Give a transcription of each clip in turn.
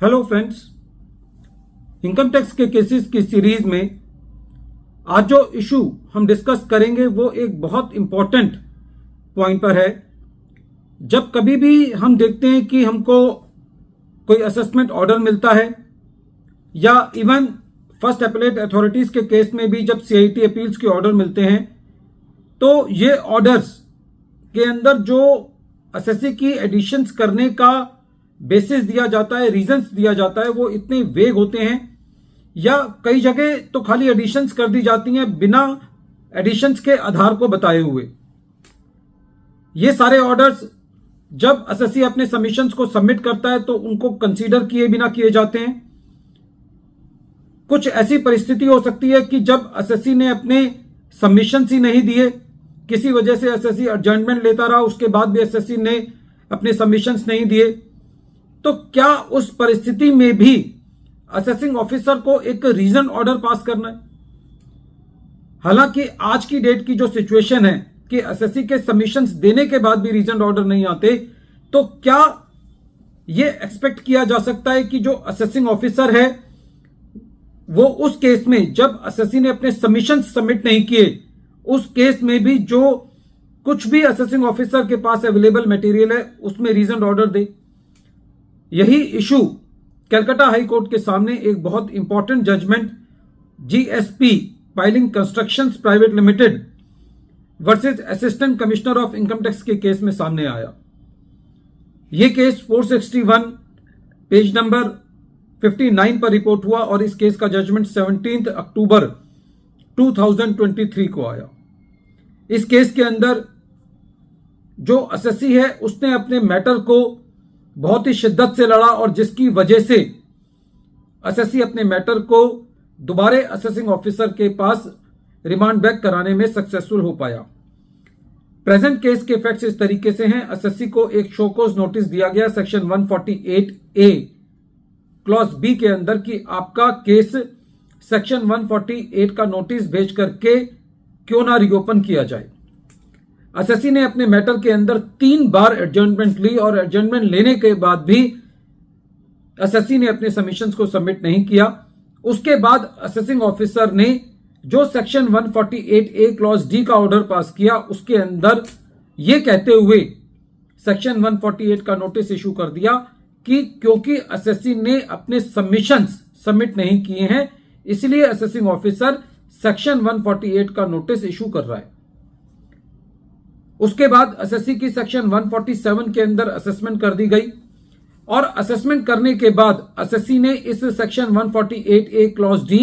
Hello friends, income tax के cases की series में आज जो इशू हम डिस्कस करेंगे वो एक बहुत इंपॉर्टेंट पॉइंट पर है। जब कभी भी हम देखते हैं कि हमको कोई असेसमेंट ऑर्डर मिलता है या इवन फर्स्ट अपीलेट अथॉरिटीज के केस में भी जब सीआईटी अपील्स के ऑर्डर मिलते हैं, तो ये ऑर्डर्स के अंदर जो एसएससी की एडिशंस करने का बेसिस दिया जाता है, रीजंस दिया जाता है, वो इतने वेग होते हैं या कई जगह तो खाली एडिशंस कर दी जाती हैं बिना एडिशंस के आधार को बताए हुए। ये सारे ऑर्डर्स जब एसएससी अपने सबमिशंस को सबमिट करता है तो उनको कंसीडर किए बिना किए जाते हैं। कुछ ऐसी परिस्थिति हो सकती है कि जब एसएससी ने अपने सबमिशंस ही नहीं दिए, किसी वजह से एसएससी एडजर्नमेंट लेता रहा, उसके बाद भी एसएससी ने अपने सबमिशंस नहीं दिए, तो क्या उस परिस्थिति में भी असेसिंग ऑफिसर को एक रीजन ऑर्डर पास करना है? हालांकि आज की डेट की जो सिचुएशन है कि एसएससी के सबमिशंस देने के बाद भी रीजन ऑर्डर नहीं आते, तो क्या यह एक्सपेक्ट किया जा सकता है कि जो असेसिंग ऑफिसर है वो उस केस में जब एसएससी ने अपने सबमिशंस सबमिट नहीं किए, उस केस में भी जो कुछ भी असेसिंग ऑफिसर के पास अवेलेबल मटेरियल है उसमें रीजन ऑर्डर दे? यही इशू कलकत्ता हाई कोर्ट के सामने एक बहुत important judgment GSP piling constructions private limited versus assistant commissioner of income tax के केस में सामने आया। यह केस 461 पेज नंबर 59 पर रिपोर्ट हुआ और इस केस का जजमेंट 17 अक्टूबर 2023 को आया। इस केस के अंदर जो एसएससी है उसने अपने मैटर को बहुत ही शिद्दत से लड़ा और जिसकी वजह से एसएससी अपने मैटर को दोबारा असेसिंग ऑफिसर के पास रिमांड बैक कराने में सक्सेसफुल हो पाया। प्रेजेंट केस के फैक्ट्स इस तरीके से हैं। एसएससी को एक शो कॉज नोटिस दिया गया सेक्शन 148A क्लॉज बी के अंदर कि आपका केस सेक्शन 148 का नोटिस भेज करके क्यों ना रिओपन किया जाए। एसएससी ने अपने मैटर के अंदर 3 बार एडजर्नमेंट ली और एडजर्नमेंट लेने के बाद भी एसएससी ने अपने सबमिशंस को सबमिट नहीं किया। उसके बाद असेसिंग ऑफिसर ने जो सेक्शन 148A क्लॉज डी का ऑर्डर पास किया, उसके अंदर यह कहते हुए सेक्शन 148 का नोटिस इशू कर दिया कि क्योंकि एसएससी ने अपने सबमिशंस सबमिट नहीं किए हैं, इसलिए असेसिंग ऑफिसर सेक्शन 148 का नोटिस इशू कर रहा है। उसके बाद एसएससी की सेक्शन 147 के अंदर असेसमेंट कर दी गई और असेसमेंट करने के बाद एसएससी ने इस सेक्शन 148A क्लॉज डी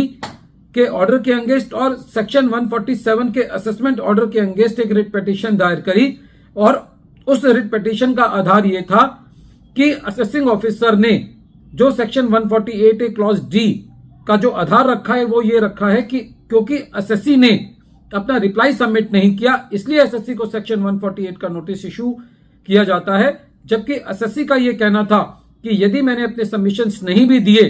के ऑर्डर के अगेंस्ट और सेक्शन 147 के असेसमेंट ऑर्डर के अगेंस्ट एक रिट पिटीशन दायर करी और उस रिट पिटीशन का आधार यह था कि असेसिंग ऑफिसर ने जो सेक्शन 148A क्लॉज डी का जो आधार रखा है वो ये रखा है कि क्योंकि एसएससी ने अपना रिप्लाई सबमिट नहीं किया, इसलिए एसएससी को सेक्शन 148 का नोटिस इशू किया जाता है। जबकि एसएससी का यह कहना था कि यदि मैंने अपने सबमिशंस नहीं भी दिए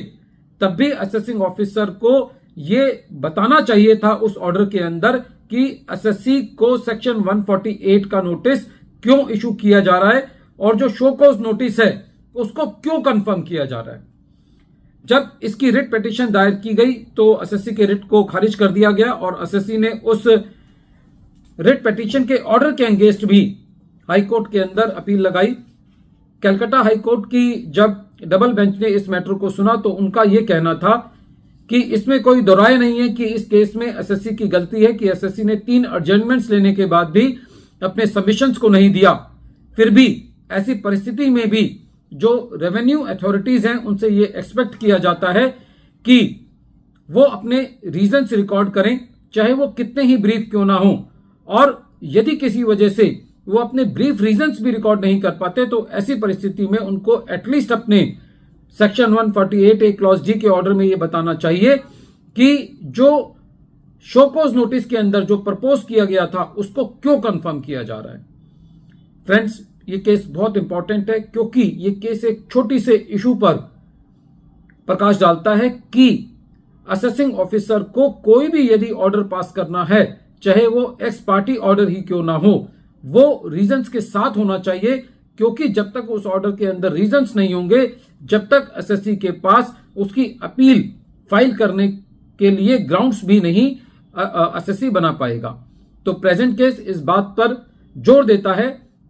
तब भी असेसिंग ऑफिसर को यह बताना चाहिए था उस ऑर्डर के अंदर कि एसएससी को सेक्शन 148 का नोटिस क्यों इशू किया जा रहा है और जो शो कॉज नोटिस है उसको क्यों कंफर्म किया जा रहा है। जब इसकी रिट पिटीशन दायर की गई तो एसएससी के रिट को खारिज कर दिया गया और एसएससी ने उस रिट पिटीशन के ऑर्डर के अगेंस्ट भी हाई कोर्ट के अंदर अपील लगाई। कलकत्ता हाई कोर्ट की जब डबल बेंच ने इस मैटर को सुना तो उनका यह कहना था कि इसमें कोई दो राय नहीं है कि इस केस में एसएससी की गलती है कि एसएससी ने 3 एडजर्नमेंट्स लेने के बाद भी अपने सबमिशंस को नहीं दिया। फिर भी ऐसी परिस्थिति में भी जो रेवेन्यू अथॉरिटीज हैं उनसे ये एक्सपेक्ट किया जाता है कि वो अपने रीजंस रिकॉर्ड करें, चाहे वो कितने ही ब्रीफ क्यों ना हो, और यदि किसी वजह से वो अपने ब्रीफ रीजंस भी रिकॉर्ड नहीं कर पाते तो ऐसी परिस्थिति में उनको एटलीस्ट अपने सेक्शन 148A क्लॉज डी के ऑर्डर में ये बताना चाहिए कि जो शो कॉज नोटिस के अंदर जो प्रपोज किया गया था उसको क्यों कंफर्म किया जा रहा है। फ्रेंड्स, ये केस बहुत इंपॉर्टेंट है क्योंकि ये केस एक छोटी से इशू पर प्रकाश डालता है कि असेसिंग ऑफिसर को कोई भी यदि ऑर्डर पास करना है, चाहे वो एक्स पार्टी ऑर्डर ही क्यों ना हो, वो रीजंस के साथ होना चाहिए क्योंकि जब तक उस ऑर्डर के अंदर रीजंस नहीं होंगे, जब तक एसएससी के पास उसकी अपील फाइल करने के लिए ग्राउंड्स भी नहीं एसएससी बना पाएगा। तो प्रेजेंट केस इस बात पर जोर देता है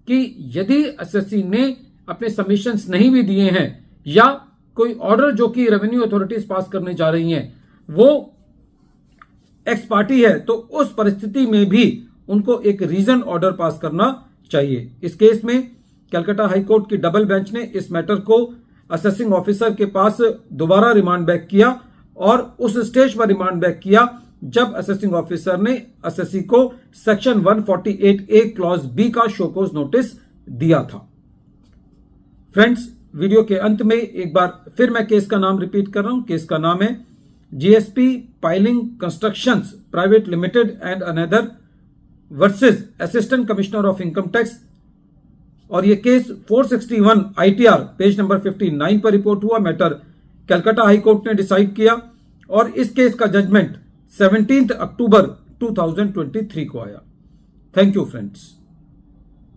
कि यदि एसएससी ने अपने सबमिशंस नहीं भी दिए हैं या कोई ऑर्डर जो कि रेवेन्यू अथॉरिटीज पास करने जा रही हैं वो एक्स पार्टी है, तो उस परिस्थिति में भी उनको एक रीजन ऑर्डर पास करना चाहिए। इस केस में कलकत्ता हाईकोर्ट की डबल बेंच ने इस मैटर को असेसिंग ऑफिसर के पास दोबारा रिमांड बैक किया और उस स्टेज पर रिमांड बैक किया जब असेसिंग ऑफिसर ने एसएससी को सेक्शन 148A क्लॉज बी का शोकोज नोटिस दिया था। फ्रेंड्स, वीडियो के अंत में एक बार फिर मैं केस का नाम रिपीट कर रहा हूं। केस का नाम है GSP piling constructions private limited and another versus assistant commissioner of income tax, और ये केस 461 ITR पेज नंबर 59 पर रिपोर्ट हुआ। मैटर कलकत्ता हाईकोर्ट ने डिसाइड किया और इस केस का जजमेंट 17 अक्टूबर 2023 को आया। Thank you friends.